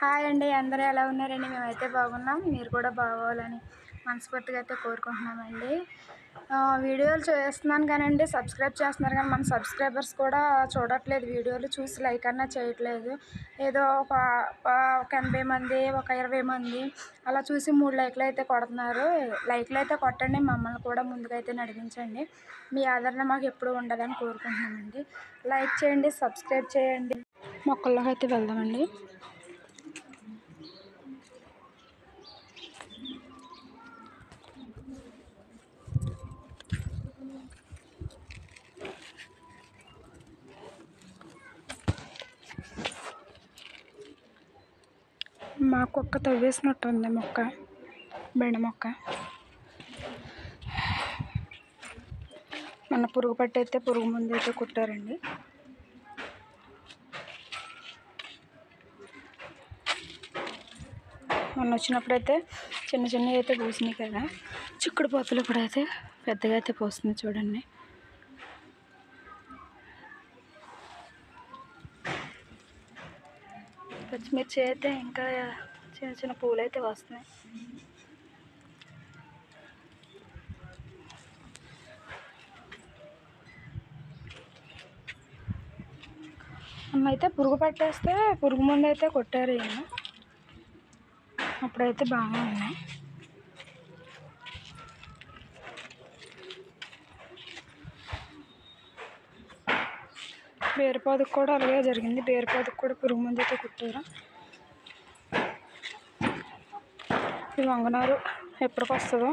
Hi అండి, అందరూ ఎలా ఉన్నారండి? మేమైతే బాగున్నాం. మీరు కూడా బాగోవాలని మనస్ఫూర్తిగా అయితే కోరుకుంటున్నామండి. వీడియోలు చేస్తున్నాను కానండి, సబ్స్క్రైబ్ చేస్తున్నారు కానీ మన సబ్స్క్రైబర్స్ కూడా చూడట్లేదు, వీడియోలు చూసి లైక్ అన్నా చేయట్లేదు. ఏదో ఒక 80 మంది, ఒక 20 మంది అలా చూసి 3 లైక్లు అయితే కొడుతున్నారు. లైక్లు అయితే కొట్టండి, మమ్మల్ని కూడా ముందుకైతే నడిపించండి. మీ ఆదరణ మాకు ఎప్పుడు ఉండాలని కోరుకుంటున్నామండి. లైక్ చేయండి, సబ్స్క్రైబ్ చేయండి. మొక్కల్లోకి అయితే వెళ్దామండి. మా కుక్క తవ్వేసినట్టుంది మొక్క, బెండ మొక్క. మన పురుగు పట్టి అయితే పురుగు మందు అయితే కుట్టారండి. మొన్న వచ్చినప్పుడైతే చిన్న చిన్నవి అయితే పూసినాయి కదా, చిక్కుడు పోతలు కూడా అయితే పెద్దగా అయితే పోస్తుంది చూడండి. పచ్చిమిర్చి అయితే ఇంకా చిన్న చిన్న పూలు అయితే వస్తున్నాయి. అయితే పురుగు పట్టేస్తే పురుగు మందు అయితే కొట్టారు ఈయన, అప్పుడైతే బాగా ఉన్నాయి. బేరుపాదుకు కూడా అలాగే జరిగింది, బేరుపాదుకు కూడా పురుగు మందు అయితే కుట్టారు. ఈ వంగనారు ఎప్పటికి వస్తుందో.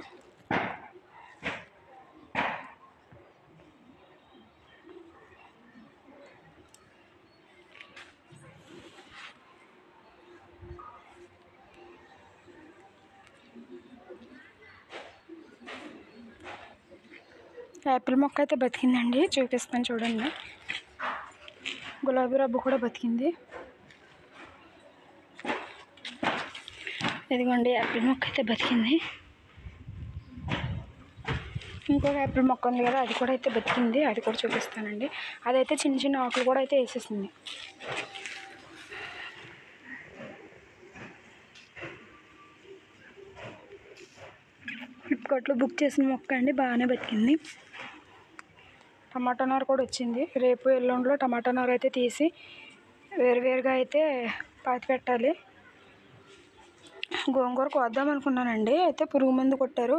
యాపిల్ మొక్క అయితే బతికిందండి, చూపిస్తాను చూడండి. గులాబీ రబ్బు కూడా బతికింది. ఇదిగోండి, యాపిల్ మొక్క అయితే బతికింది. ఇంకొక యాపిల్ మొక్క ఉంది కదా, అది కూడా అయితే బతికింది, అది కూడా చూపిస్తానండి. అదైతే చిన్న చిన్న ఆకులు కూడా అయితే వేసేసింది. ఫ్లిప్కార్ట్లో బుక్ చేసిన మొక్క అండి, బాగానే బతికింది. టమాటా నారు కూడా వచ్చింది. రేపు ఎల్లుండిలో టమాటా నారు అయితే తీసి వేరువేరుగా అయితే పాతి పెట్టాలి. గోంగూర కోద్దాం అనుకున్నానండి, అయితే పురుగు మందు కొట్టారు,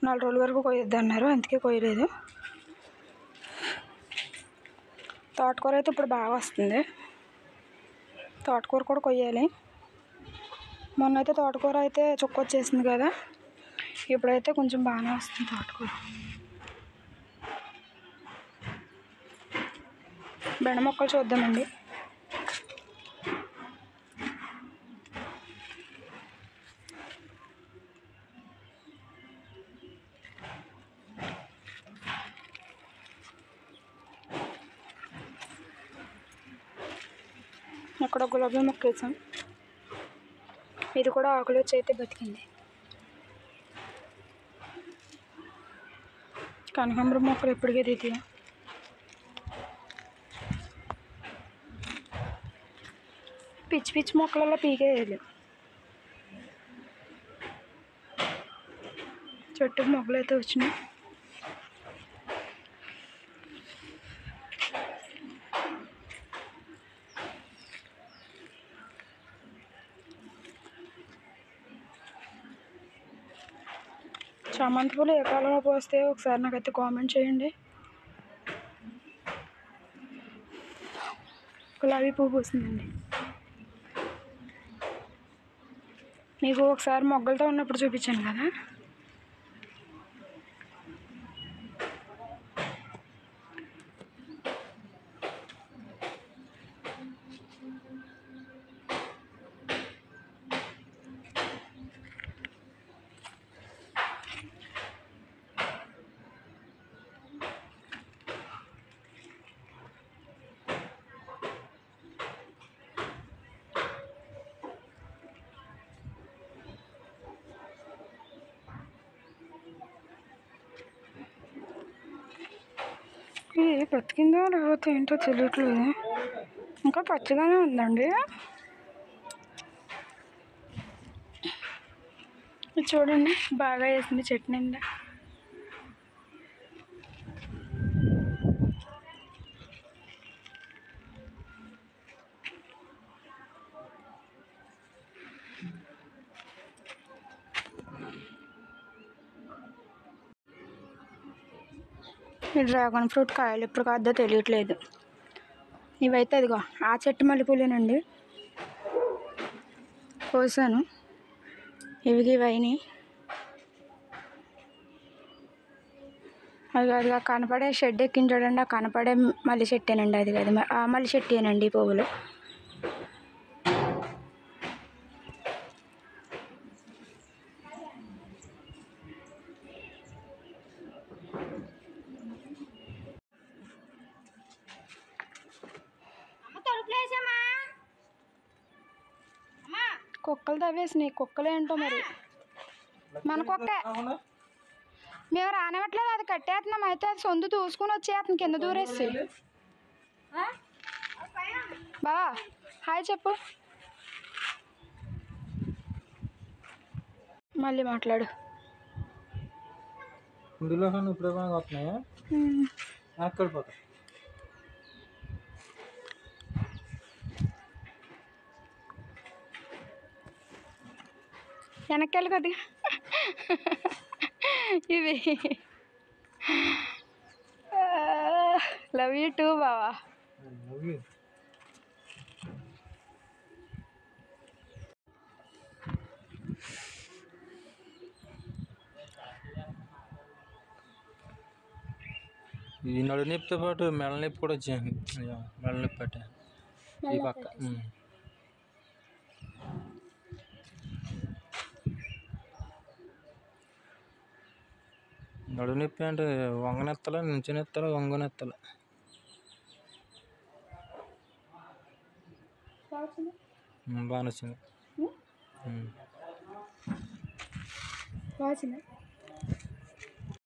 4 రోజుల వరకు కొయ్యొద్దు అన్నారు, అందుకే కొయ్యలేదు. తోటకూర అయితే ఇప్పుడు బాగా వస్తుంది, తోటకూర కూడా కొయ్యాలి. మొన్న అయితే తోటకూర అయితే చుక్క వచ్చేసింది కదా, ఇప్పుడైతే కొంచెం బాగానే వస్తుంది తోటకూర. బెండ మొక్కలు చూద్దామండి. అక్కడ గులాబీ మొక్క వేసాం, ఇది కూడా ఆకులు వచ్చి అయితే బతికింది. కనకాంబరం మొక్కలు ఎప్పటికే తీతాయి. పిచ్చి పిచ్చి మొక్కలలో పీకేయాలి, చెట్టుకు మొక్కలు అయితే వచ్చినాయి. చామంతి పూలు ఏ కాలంలో పోస్తే ఒకసారి నాకైతే కామెంట్ చేయండి. గులాబీ పువ్వు పూసిందండి, మీకు ఒకసారి మొగ్గలతో ఉన్నప్పుడు చూపించాను కదా. ఇది బతికిందో లేకపోతే ఏంటో తెలియట్లేదు, ఇంకా పచ్చగానే ఉందండి. చూడండి, బాగా వేసింది చెట్టు నిండా. ఈ డ్రాగన్ ఫ్రూట్ కాయలు ఎప్పుడు కాదో తెలియట్లేదు. ఇవైతే అదిగో ఆ చెట్టు మల్లెపూలేనండి, కోసాను. ఇవైనాయి. అది కనపడే షెడ్ ఎక్కిన చూడండి, ఆ కనపడే మల్లె చెట్టేనండి అది. అది ఆ మల్లె చెట్టేనండి ఈ పువ్వులు. కుక్కలు తవ్వేసినాయి. కుక్కలు ఏంటో మరి. మన కుక్క మేము రానివ్వట్లేదు, అది కట్టేస్తున్నాం. అయితే అది సొంత దూసుకుని వచ్చేస్తుంది కింద దూరేసి. బావా హాయ్ చెప్పు, మళ్ళీ మాట్లాడు. ఇందులో ఇప్పుడు వస్తున్నాయా అక్కడిపోతా. వెనక్కి కొద్దిగా. ఇవి లవ్ యూ టూ బావా. ఈ నడు నొప్పితో పాటు మెడ నొప్పి కూడా వచ్చేయండి. మెడ నొప్పి పట్ట ఈ పక్క. నడు నొప్పి అంటే వంగనెత్తల, నుంచునెత్తల, వంగనెత్తల. బాగా నచ్చింది.